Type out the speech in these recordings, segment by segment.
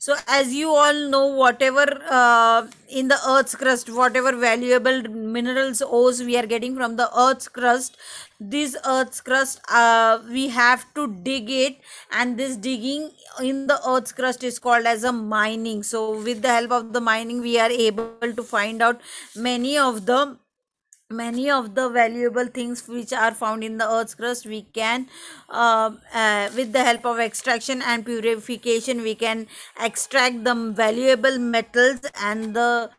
So as you all know, whatever in the earth's crust, whatever valuable minerals, ores we are getting from the earth's crust, this earth's crust, we have to dig it, and this digging in the earth's crust is called as a mining. So with the help of the mining, we are able to find out many of the many of the valuable things which are found in the earth's crust. We can with the help of extraction and purification, we can extract the valuable metals, and the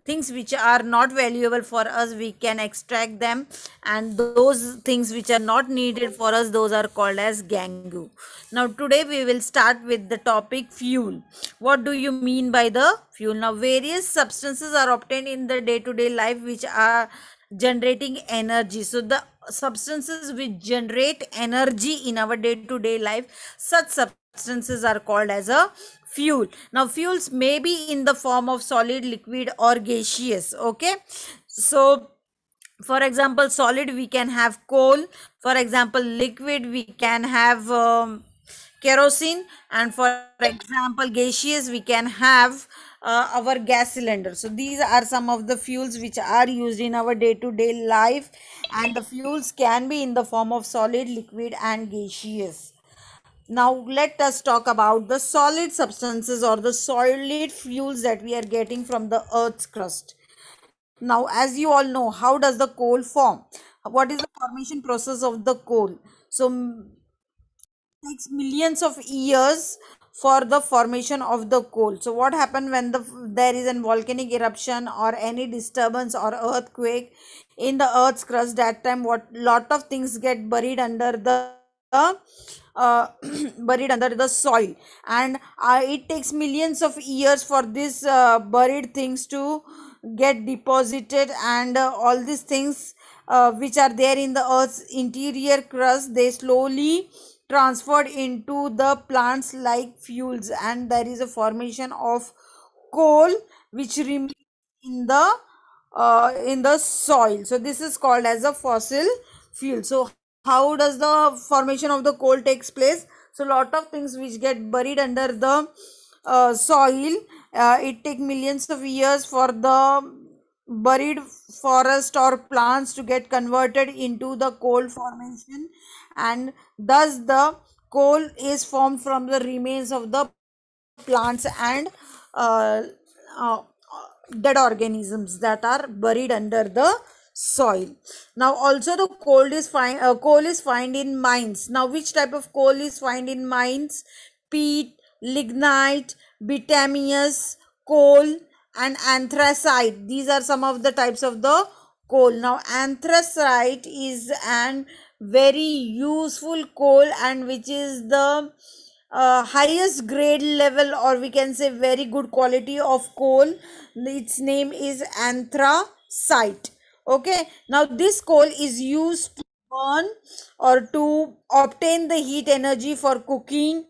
things which are not valuable for us, we can extract them, and those things which are not needed for us, those are called as gangu. Now today we will start with the topic fuel. What do you mean by the fuel? Now various substances are obtained in the day to day life which are generating energy. So the substances which generate energy in our day to day life, such substances are called as a fuel. Now fuels may be in the form of solid, liquid, or gaseous. Okay, so for example, solid we can have coal. For example, liquid we can have kerosene, and for example, gaseous we can have our gas cylinder. So these are some of the fuels which are used in our day to day life, and the fuels can be in the form of solid, liquid, and gaseous. Now let us talk about the solid substances or the solid fuels that we are getting from the earth's crust. Now, as you all know, how does the coal form? What is the formation process of the coal? So takes millions of years for the formation of the coal. So what happened when there is a volcanic eruption or any disturbance or earthquake in the earth's crust? That time what lot of things get buried under the uh, buried under the soil, and it takes millions of years for these buried things to get deposited, and all these things which are there in the earth's interior crust, they slowly transferred into the plants like fuels, and there is a formation of coal which remains in the soil. So this is called as a fossil fuel. So how does the formation of the coal takes place? So lot of things which get buried under the soil, it take millions of years for the buried forest or plants to get converted into the coal formation, and thus the coal is formed from the remains of the plants and uh, uh, dead organisms that are buried under the soil. Now also the coal is found in mines. Now which type of coal is found in mines? Peat, lignite, bituminous coal, and anthracite. These are some of the types of the coal. Now anthracite is an very useful coal, and which is the highest grade level, or we can say very good quality of coal. Its name is anthracite. Okay, now this coal is used to burn or to obtain the heat energy for cooking,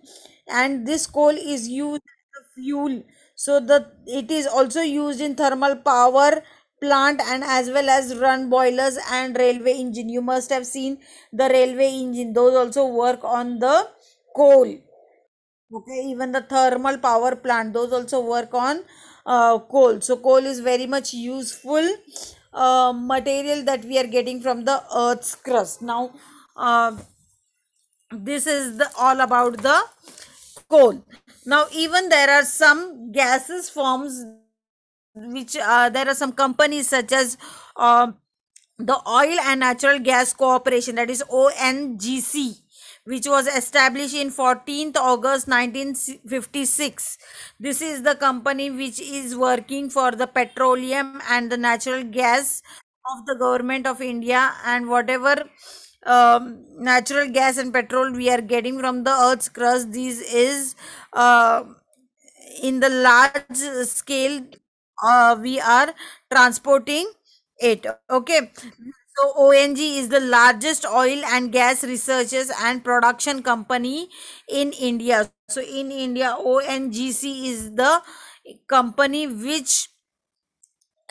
and this coal is used as a fuel. So that it is also used in thermal power plant, and as well as run boilers and railway engine. You must have seen the railway engine, those also work on the coal. Okay, even the thermal power plant, those also work on coal. So coal is very much useful material that we are getting from the earth's crust. Now uh, this is the all about the coal. Now even there are some gases forms which there are some companies such as the Oil and Natural Gas Corporation, that is ONGC, which was established in 14th August 1956. This is the company which is working for the petroleum and the natural gas of the government of India, and whatever natural gas and petrol we are getting from the earth's crust, this is uh, in the large scale we are transporting it. Okay, so ONG is the largest oil and gas researchers and production company in India. So in India, ONGC is the company which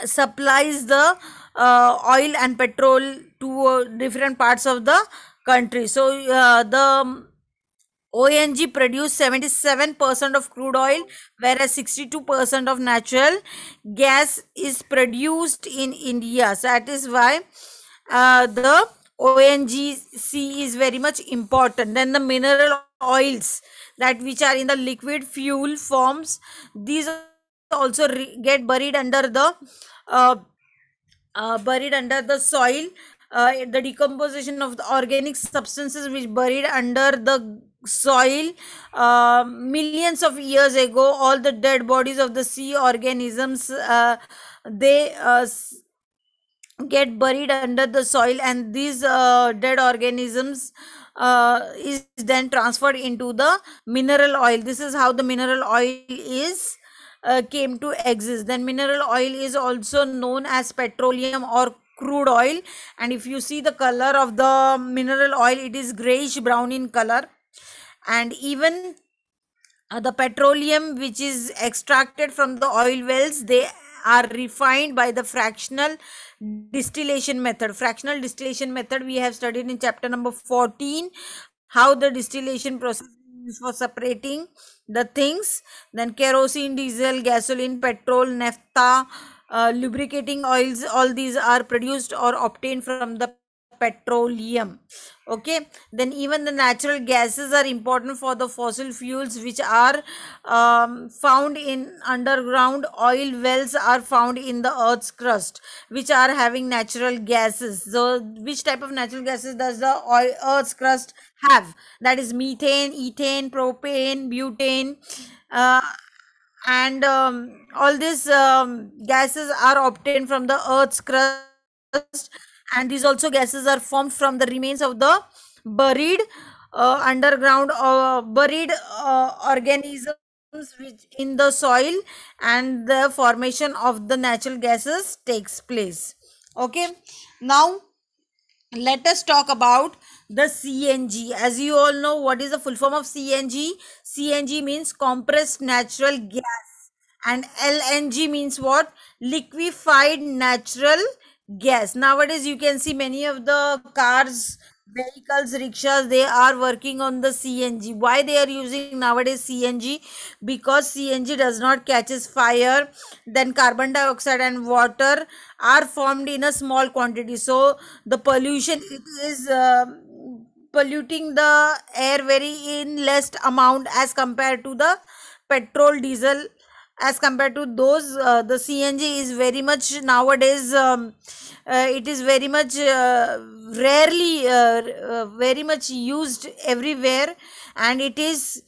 supplies the oil and petrol to different parts of the country. So the ONG produce 77% of crude oil, whereas 62% of natural gas is produced in India. So that is why the ONGC is very much important. Then the mineral oils that which are in the liquid fuel forms, these also get uh, buried under the soil. The decomposition of the organic substances which buried under the soil millions of years ago, all the dead bodies of the sea organisms, they get buried under the soil, and these dead organisms is then transferred into the mineral oil. This is how the mineral oil is came to exist. Then mineral oil is also known as petroleum or crude oil, and if you see the color of the mineral oil, it is grayish brown in color. And even the petroleum which is extracted from the oil wells, they are refined by the fractional distillation method. Fractional distillation method we have studied in chapter number 14, how the distillation process is for separating the things. Then kerosene, diesel, gasoline, petrol, naphtha, lubricating oils, all these are produced or obtained from the petroleum. Okay, then even the natural gases are important for the fossil fuels which are found in underground. Oil wells are found in the earth's crust which are having natural gases. So which type of natural gases does the earth's crust have? That is methane, ethane, propane, butane, uh, and all these gases are obtained from the earth's crust, and these also gases are formed from the remains of the buried underground buried organisms which in the soil, and the formation of the natural gases takes place. Okay, now let us talk about the CNG. As you all know, what is the full form of CNG? CNG means compressed natural gas, and LNG means what? Liquefied natural gas. Nowadays you can see many of the cars, vehicles, rickshaws, they are working on the CNG. Why they are using nowadays CNG? Because CNG does not catches fire, then carbon dioxide and water are formed in a small quantity, so the pollution, it is polluting the air very in less amount as compared to the petrol, diesel. As compared to those, the CNG is very much nowadays, it is very much rarely very much used everywhere, and it is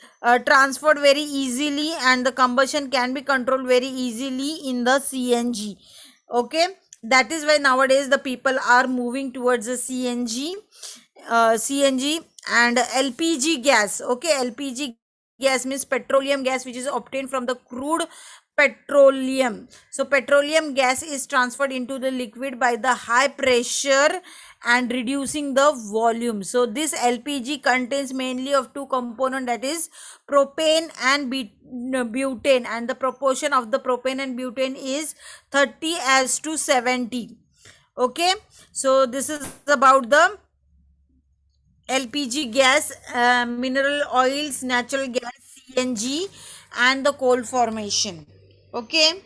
transferred very easily, and the combustion can be controlled very easily in the CNG. Okay, that is why nowadays the people are moving towards the CNG and LPG gas. Okay, LPG gas means petroleum gas which is obtained from the crude petroleum. So petroleum gas is transferred into the liquid by the high pressure and reducing the volume. So this LPG contains mainly of two components, that is propane and butane, and the proportion of the propane and butane is 30:70. Okay, so this is about the LPG gas, mineral oils, natural gas, CNG, and the coal formation. Okay.